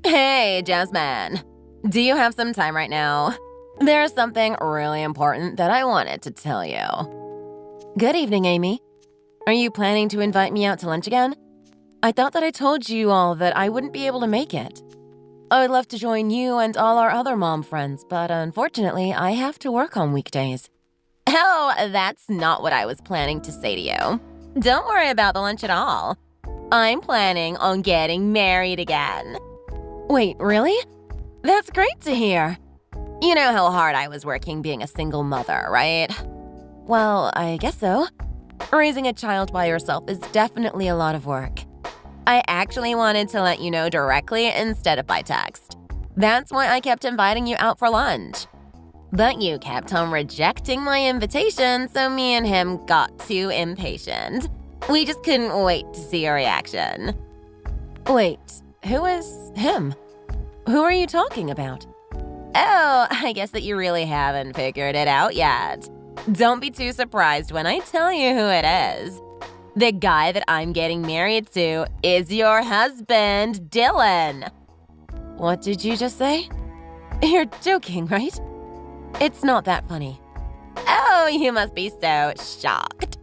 Hey, Jasmine. Do you have some time right now? There's something really important that I wanted to tell you. Good evening, Amy. Are you planning to invite me out to lunch again? I thought that I told you all that I wouldn't be able to make it. I would love to join you and all our other mom friends, but unfortunately, I have to work on weekdays. Oh, that's not what I was planning to say to you. Don't worry about the lunch at all. I'm planning on getting married again. Wait, really? That's great to hear. You know how hard I was working being a single mother, right? Well, I guess so. Raising a child by yourself is definitely a lot of work. I actually wanted to let you know directly instead of by text. That's why I kept inviting you out for lunch. But you kept on rejecting my invitation, so me and him got too impatient. We just couldn't wait to see your reaction. Wait, who is him? Who are you talking about? Oh, I guess that you really haven't figured it out yet. Don't be too surprised when I tell you who it is. The guy that I'm getting married to is your husband, Dylan. What did you just say? You're joking, right? It's not that funny. Oh, you must be so shocked.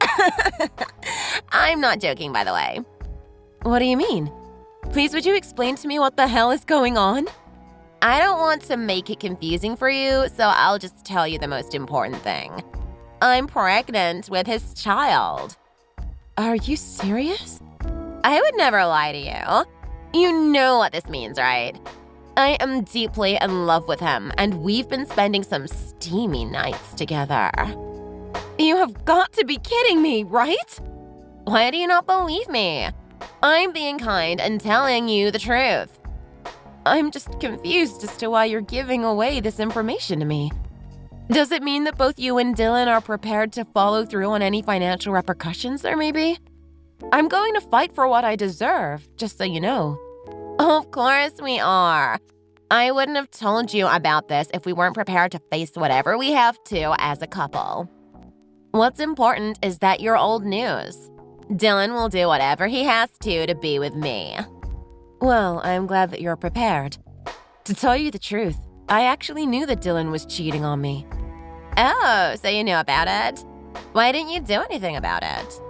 I'm not joking, by the way. What do you mean? Please, would you explain to me what the hell is going on? I don't want to make it confusing for you, so I'll just tell you the most important thing. I'm pregnant with his child. Are you serious? I would never lie to you. You know what this means, right? I am deeply in love with him, and we've been spending some steamy nights together. You have got to be kidding me, right? Why do you not believe me? I'm being kind and telling you the truth. I'm just confused as to why you're giving away this information to me. Does it mean that both you and Dylan are prepared to follow through on any financial repercussions there may be? I'm going to fight for what I deserve, just so you know. Of course we are. I wouldn't have told you about this if we weren't prepared to face whatever we have to as a couple. What's important is that you're old news. Dylan will do whatever he has to be with me. Well, I'm glad that you're prepared. To tell you the truth, I actually knew that Dylan was cheating on me. Oh, so you knew about it? Why didn't you do anything about it?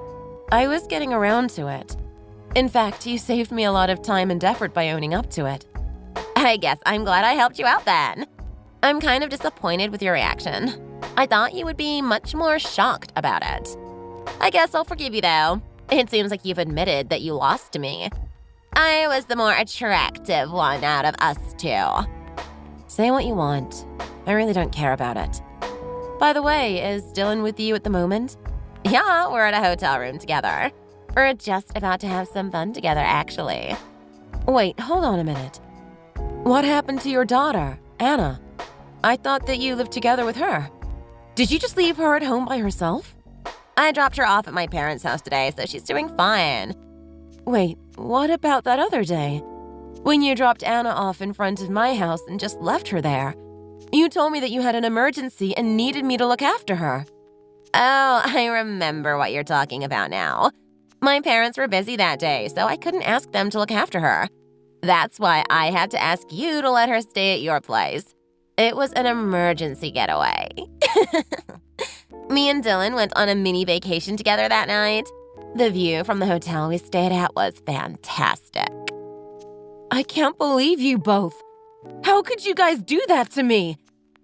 I was getting around to it. In fact, you saved me a lot of time and effort by owning up to it. I guess I'm glad I helped you out then. I'm kind of disappointed with your reaction. I thought you would be much more shocked about it. I guess I'll forgive you though. It seems like you've admitted that you lost to me. I was the more attractive one out of us two. Say what you want. I really don't care about it. By the way, is Dylan with you at the moment? Yeah, we're at a hotel room together. We're just about to have some fun together, actually. Wait, hold on a minute. What happened to your daughter, Anna? I thought that you lived together with her. Did you just leave her at home by herself? I dropped her off at my parents' house today, so she's doing fine. Wait, what about that other day? When you dropped Anna off in front of my house and just left her there. You told me that you had an emergency and needed me to look after her. Oh, I remember what you're talking about now. My parents were busy that day, so I couldn't ask them to look after her. That's why I had to ask you to let her stay at your place. It was an emergency getaway. Me and Dylan went on a mini vacation together that night. The view from the hotel we stayed at was fantastic. I can't believe you both. How could you guys do that to me?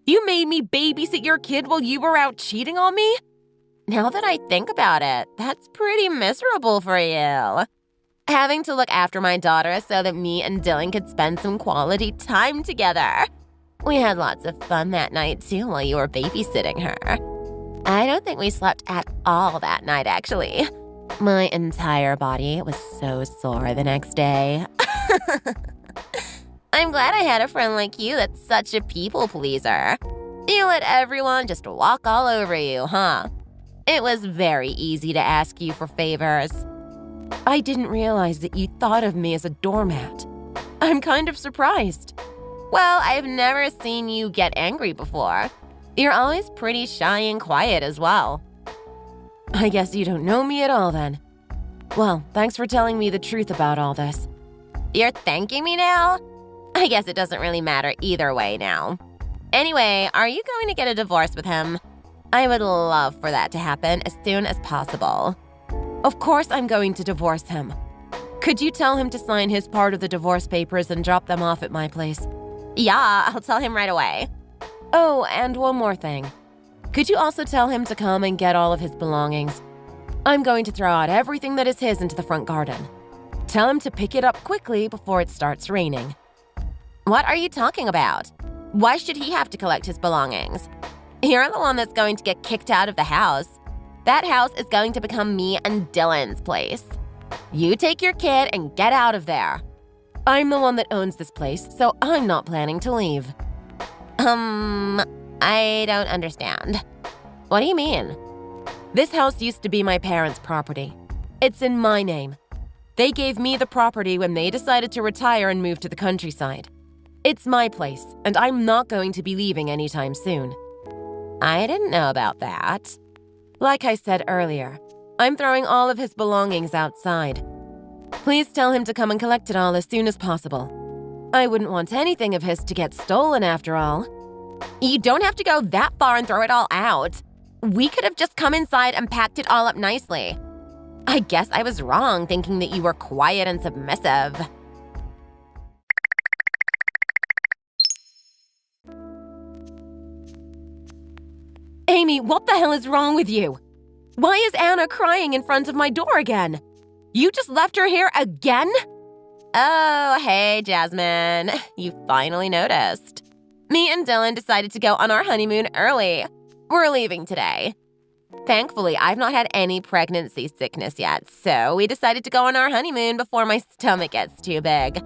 You made me babysit your kid while you were out cheating on me? Now that I think about it, that's pretty miserable for you. Having to look after my daughter so that me and Dylan could spend some quality time together. We had lots of fun that night too while you were babysitting her. I don't think we slept at all that night, actually. My entire body was so sore the next day. I'm glad I had a friend like you that's such a people pleaser. You let everyone just walk all over you, huh? It was very easy to ask you for favors. I didn't realize that you thought of me as a doormat. I'm kind of surprised. Well, I've never seen you get angry before. You're always pretty shy and quiet as well. I guess you don't know me at all then. Well, thanks for telling me the truth about all this. You're thanking me now? I guess it doesn't really matter either way now. Anyway, are you going to get a divorce with him? I would love for that to happen as soon as possible. Of course I'm going to divorce him. Could you tell him to sign his part of the divorce papers and drop them off at my place? Yeah, I'll tell him right away. Oh, and one more thing. Could you also tell him to come and get all of his belongings? I'm going to throw out everything that is his into the front garden. Tell him to pick it up quickly before it starts raining. What are you talking about? Why should he have to collect his belongings? You're the one that's going to get kicked out of the house. That house is going to become me and Dylan's place. You take your kid and get out of there. I'm the one that owns this place, so I'm not planning to leave. I don't understand. What do you mean? This house used to be my parents' property. It's in my name. They gave me the property when they decided to retire and move to the countryside. It's my place, and I'm not going to be leaving anytime soon. I didn't know about that. Like I said earlier, I'm throwing all of his belongings outside. Please tell him to come and collect it all as soon as possible. I wouldn't want anything of his to get stolen after all. You don't have to go that far and throw it all out. We could have just come inside and packed it all up nicely. I guess I was wrong thinking that you were quiet and submissive. Amy, what the hell is wrong with you? Why is Anna crying in front of my door again? You just left her here again? Oh, hey, Jasmine. You finally noticed. Me and Dylan decided to go on our honeymoon early. We're leaving today. Thankfully, I've not had any pregnancy sickness yet, so we decided to go on our honeymoon before my stomach gets too big.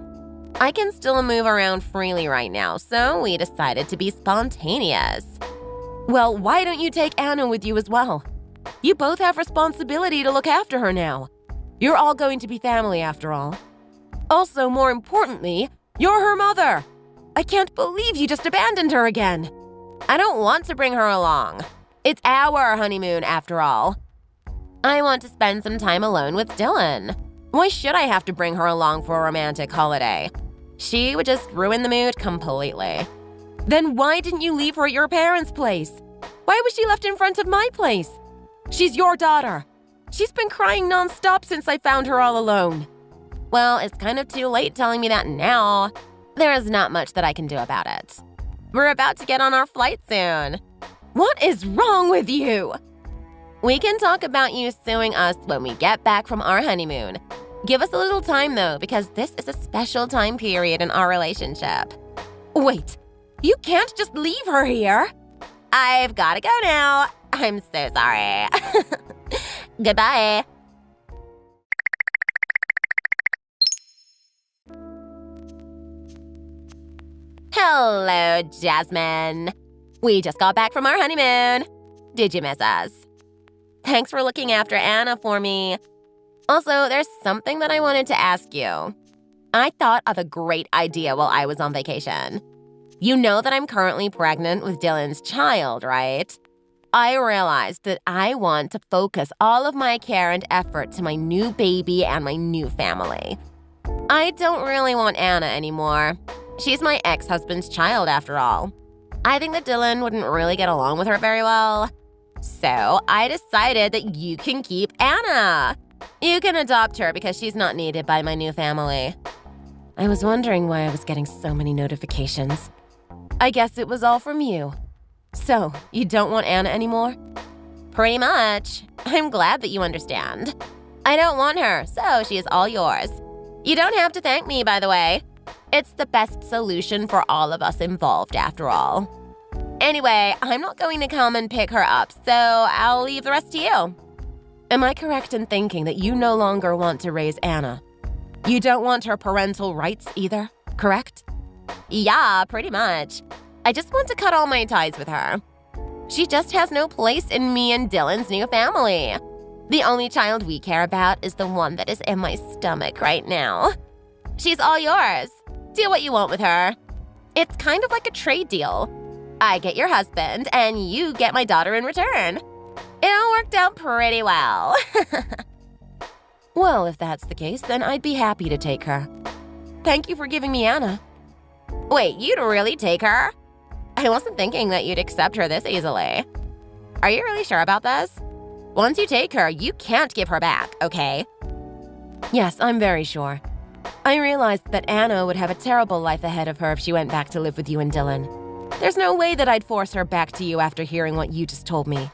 I can still move around freely right now, so we decided to be spontaneous. Well, why don't you take Anna with you as well? You both have responsibility to look after her now. You're all going to be family after all. Also, more importantly, you're her mother. I can't believe you just abandoned her again. I don't want to bring her along. It's our honeymoon after all. I want to spend some time alone with Dylan. Why should I have to bring her along for a romantic holiday? She would just ruin the mood completely. Then why didn't you leave her at your parents' place? Why was she left in front of my place? She's your daughter. She's been crying nonstop since I found her all alone. Well, it's kind of too late telling me that now. There is not much that I can do about it. We're about to get on our flight soon. What is wrong with you? We can talk about you suing us when we get back from our honeymoon. Give us a little time, though, because this is a special time period in our relationship. Wait, you can't just leave her here. I've got to go now. I'm so sorry. Goodbye. Hello, Jasmine. We just got back from our honeymoon. Did you miss us? Thanks for looking after Anna for me. Also, there's something that I wanted to ask you. I thought of a great idea while I was on vacation. You know that I'm currently pregnant with Dylan's child, right? I realized that I want to focus all of my care and effort to my new baby and my new family. I don't really want Anna anymore. She's my ex-husband's child, after all. I think that Dylan wouldn't really get along with her very well. So I decided that you can keep Anna. You can adopt her because she's not needed by my new family. I was wondering why I was getting so many notifications. I guess it was all from you. So, you don't want Anna anymore? Pretty much. I'm glad that you understand. I don't want her, so she is all yours. You don't have to thank me, by the way. It's the best solution for all of us involved, after all. Anyway, I'm not going to come and pick her up, so I'll leave the rest to you. Am I correct in thinking that you no longer want to raise Anna? You don't want her parental rights either, correct? Yeah, pretty much. I just want to cut all my ties with her. She just has no place in me and Dylan's new family. The only child we care about is the one that is in my stomach right now. She's all yours. Do what you want with her. It's kind of like a trade deal. I get your husband, and you get my daughter in return. It all worked out pretty well. Well, if that's the case, then I'd be happy to take her. Thank you for giving me Anna. Wait, you'd really take her? I wasn't thinking that you'd accept her this easily. Are you really sure about this? Once you take her, you can't give her back, okay? Yes, I'm very sure. I realized that Anna would have a terrible life ahead of her if she went back to live with you and Dylan. There's no way that I'd force her back to you after hearing what you just told me.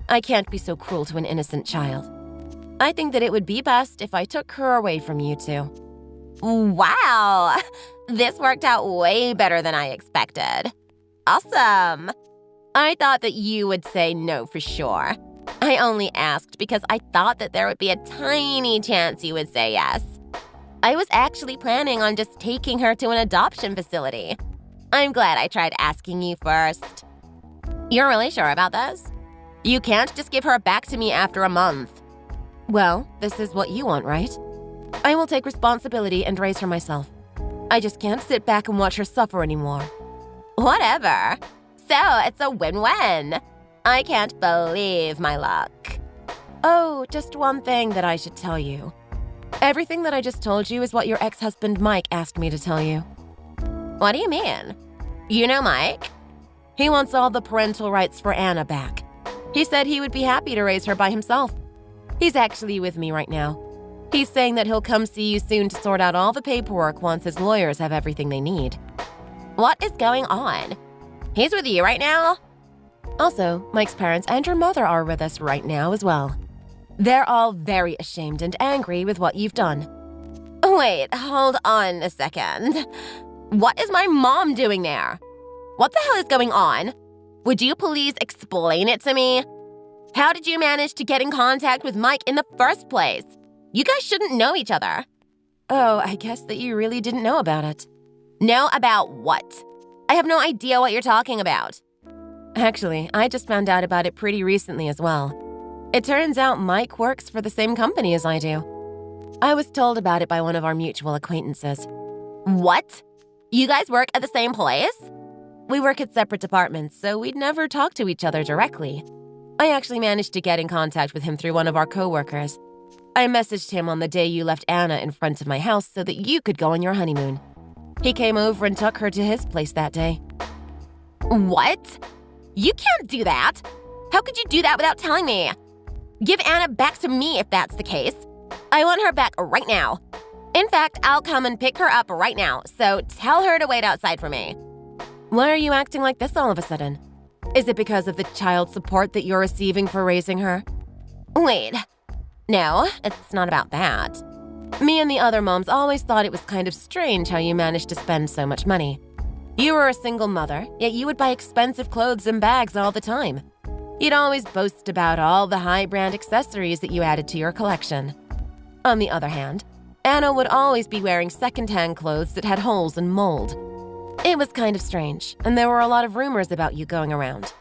I can't be so cruel to an innocent child. I think that it would be best if I took her away from you two. Wow! This worked out way better than I expected. Awesome! I thought that you would say no for sure. I only asked because I thought that there would be a tiny chance you would say yes. I was actually planning on just taking her to an adoption facility. I'm glad I tried asking you first. You're really sure about this? You can't just give her back to me after a month. Well, this is what you want, right? I will take responsibility and raise her myself. I just can't sit back and watch her suffer anymore. Whatever. So, it's a win-win. I can't believe my luck. Oh, just one thing that I should tell you. Everything that I just told you is what your ex-husband Mike asked me to tell you. What do you mean? You know Mike? He wants all the parental rights for Anna back. He said he would be happy to raise her by himself. He's actually with me right now. He's saying that he'll come see you soon to sort out all the paperwork once his lawyers have everything they need. What is going on? He's with you right now? Also, Mike's parents and your mother are with us right now as well. They're all very ashamed and angry with what you've done. Wait, hold on a second. What is my mom doing there? What the hell is going on? Would you please explain it to me? How did you manage to get in contact with Mike in the first place? You guys shouldn't know each other. Oh, I guess that you really didn't know about it. Know about what? I have no idea what you're talking about. Actually, I just found out about it pretty recently as well. It turns out Mike works for the same company as I do. I was told about it by one of our mutual acquaintances. What? You guys work at the same place? We work at separate departments, so we'd never talk to each other directly. I actually managed to get in contact with him through one of our coworkers. I messaged him on the day you left Anna in front of my house so that you could go on your honeymoon. He came over and took her to his place that day. What? You can't do that! How could you do that without telling me? Give Anna back to me if that's the case. I want her back right now. In fact, I'll come and pick her up right now, so tell her to wait outside for me. Why are you acting like this all of a sudden? Is it because of the child support that you're receiving for raising her? Wait. No, it's not about that. Me and the other moms always thought it was kind of strange how you managed to spend so much money. You were a single mother, yet you would buy expensive clothes and bags all the time. You'd always boast about all the high-brand accessories that you added to your collection. On the other hand, Anna would always be wearing second-hand clothes that had holes and mold. It was kind of strange, and there were a lot of rumors about you going around.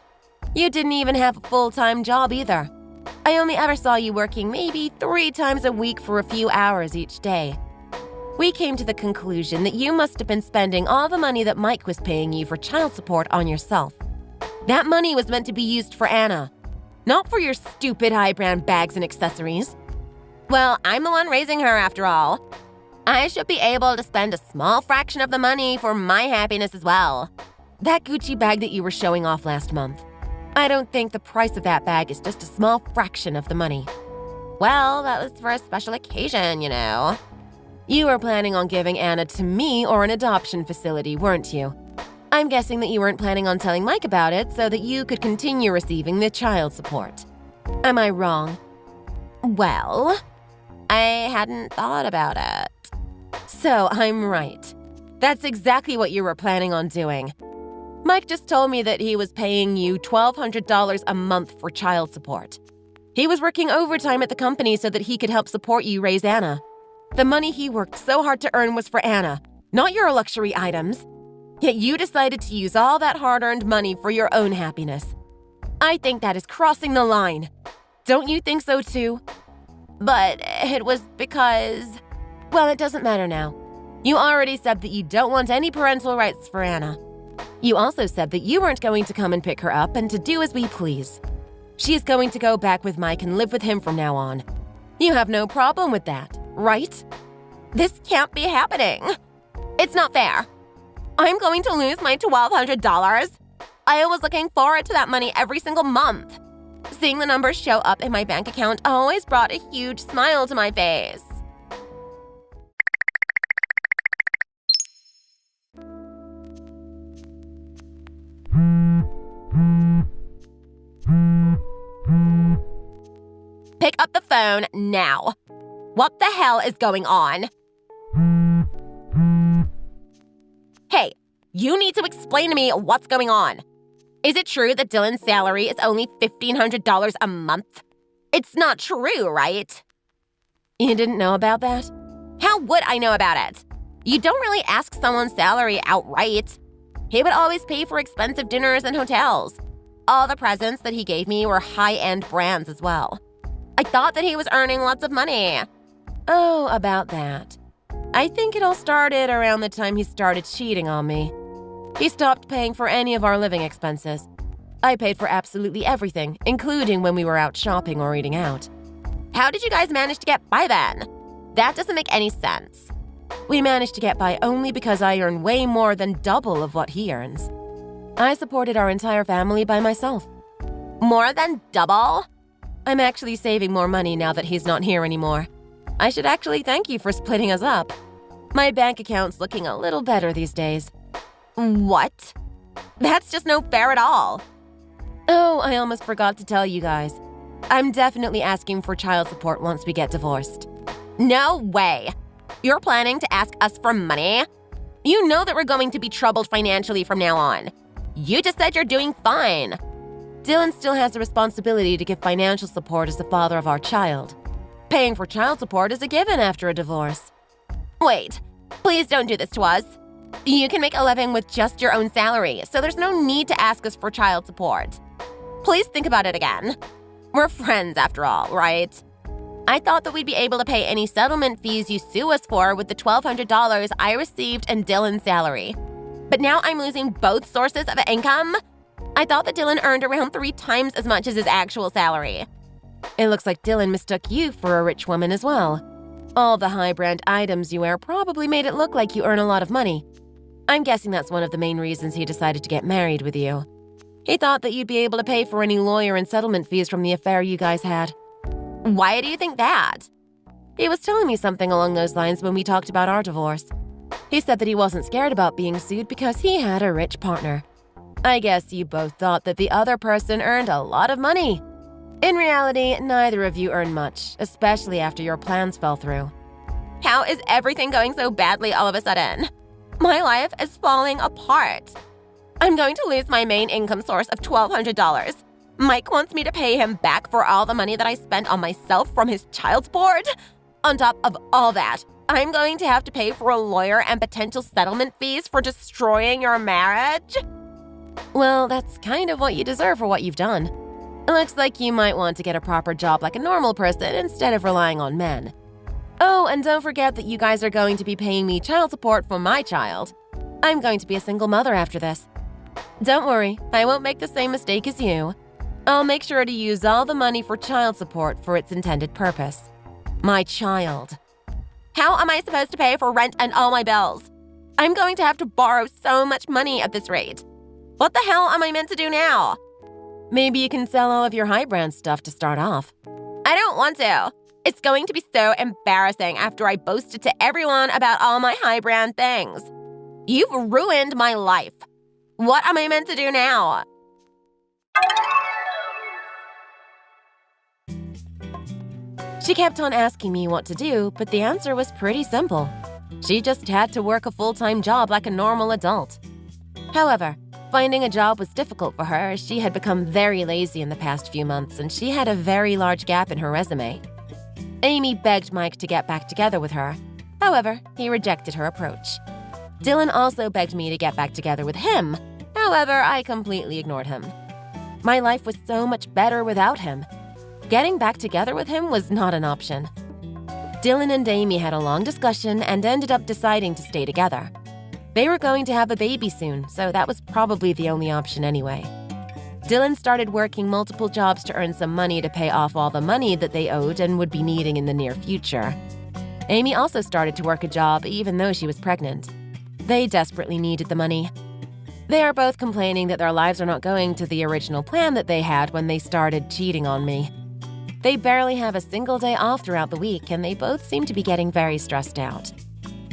You didn't even have a full-time job either. I only ever saw you working maybe 3 times a week for a few hours each day. We came to the conclusion that you must have been spending all the money that Mike was paying you for child support on yourself. That money was meant to be used for Anna, not for your stupid high-brand bags and accessories. Well, I'm the one raising her after all. I should be able to spend a small fraction of the money for my happiness as well. That Gucci bag that you were showing off last month. I don't think the price of that bag is just a small fraction of the money. Well, that was for a special occasion, you know. You were planning on giving Anna to me or an adoption facility, weren't you? I'm guessing that you weren't planning on telling Mike about it so that you could continue receiving the child support. Am I wrong? Well, I hadn't thought about it. So I'm right. That's exactly what you were planning on doing. Mike just told me that he was paying you $1,200 a month for child support. He was working overtime at the company so that he could help support you raise Anna. The money he worked so hard to earn was for Anna, not your luxury items. Yet you decided to use all that hard-earned money for your own happiness. I think that is crossing the line. Don't you think so too? But it was because… Well, it doesn't matter now. You already said that you don't want any parental rights for Anna. You also said that you weren't going to come and pick her up and to do as we please. She is going to go back with Mike and live with him from now on. You have no problem with that, right? This can't be happening. It's not fair. I'm going to lose my $1,200. I was looking forward to that money every single month. Seeing the numbers show up in my bank account always brought a huge smile to my face. Pick up the phone now. What the hell is going on? Hey, you need to explain to me what's going on. Is it true that Dylan's salary is only $1,500 a month? It's not true, right? You didn't know about that? How would I know about it? You don't really ask someone's salary outright. He would always pay for expensive dinners and hotels. All the presents that he gave me were high-end brands as well. I thought that he was earning lots of money. Oh, about that. I think it all started around the time he started cheating on me. He stopped paying for any of our living expenses. I paid for absolutely everything, including when we were out shopping or eating out. How did you guys manage to get by then? That doesn't make any sense. We managed to get by only because I earn way more than double of what he earns. I supported our entire family by myself. More than double? I'm actually saving more money now that he's not here anymore. I should actually thank you for splitting us up. My bank account's looking a little better these days. What? That's just no fair at all. Oh, I almost forgot to tell you guys. I'm definitely asking for child support once we get divorced. No way. You're planning to ask us for money? You know that we're going to be troubled financially from now on. You just said you're doing fine. Dylan still has a responsibility to give financial support as the father of our child. Paying for child support is a given after a divorce. Wait, please don't do this to us. You can make a living with just your own salary, so there's no need to ask us for child support. Please think about it again. We're friends after all, right? I thought that we'd be able to pay any settlement fees you sue us for with the $1,200 I received in Dylan's salary. But now I'm losing both sources of income? I thought that Dylan earned around 3 times as much as his actual salary. It looks like Dylan mistook you for a rich woman as well. All the high-brand items you wear probably made it look like you earn a lot of money. I'm guessing that's one of the main reasons he decided to get married with you. He thought that you'd be able to pay for any lawyer and settlement fees from the affair you guys had. Why do you think that? He was telling me something along those lines when we talked about our divorce. He said that he wasn't scared about being sued because he had a rich partner. I guess you both thought that the other person earned a lot of money. In reality, neither of you earned much, especially after your plans fell through. How is everything going so badly all of a sudden? My life is falling apart. I'm going to lose my main income source of $1,200. Mike wants me to pay him back for all the money that I spent on myself from his child support. On top of all that, I'm going to have to pay for a lawyer and potential settlement fees for destroying your marriage? Well, that's kind of what you deserve for what you've done. It looks like you might want to get a proper job like a normal person instead of relying on men. Oh, and don't forget that you guys are going to be paying me child support for my child. I'm going to be a single mother after this. Don't worry, I won't make the same mistake as you. I'll make sure to use all the money for child support for its intended purpose. My child. How am I supposed to pay for rent and all my bills? I'm going to have to borrow so much money at this rate. What the hell am I meant to do now? Maybe you can sell all of your high-brand stuff to start off. I don't want to. It's going to be so embarrassing after I boasted to everyone about all my high-brand things. You've ruined my life. What am I meant to do now? She kept on asking me what to do, but the answer was pretty simple. She just had to work a full-time job like a normal adult. However, finding a job was difficult for her as she had become very lazy in the past few months and she had a very large gap in her resume. Amy begged Mike to get back together with her. However, he rejected her approach. Dylan also begged me to get back together with him. However, I completely ignored him. My life was so much better without him. Getting back together with him was not an option. Dylan and Amy had a long discussion and ended up deciding to stay together. They were going to have a baby soon, so that was probably the only option anyway. Dylan started working multiple jobs to earn some money to pay off all the money that they owed and would be needing in the near future. Amy also started to work a job even though she was pregnant. They desperately needed the money. They are both complaining that their lives are not going to the original plan that they had when they started cheating on me. They barely have a single day off throughout the week, and they both seem to be getting very stressed out.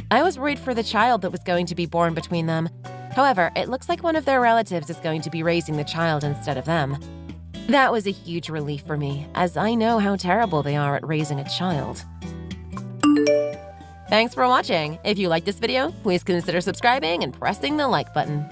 I was worried for the child that was going to be born between them. However, it looks like one of their relatives is going to be raising the child instead of them. That was a huge relief for me, as I know how terrible they are at raising a child. Thanks for watching. If you liked this video, please consider subscribing and pressing the like button.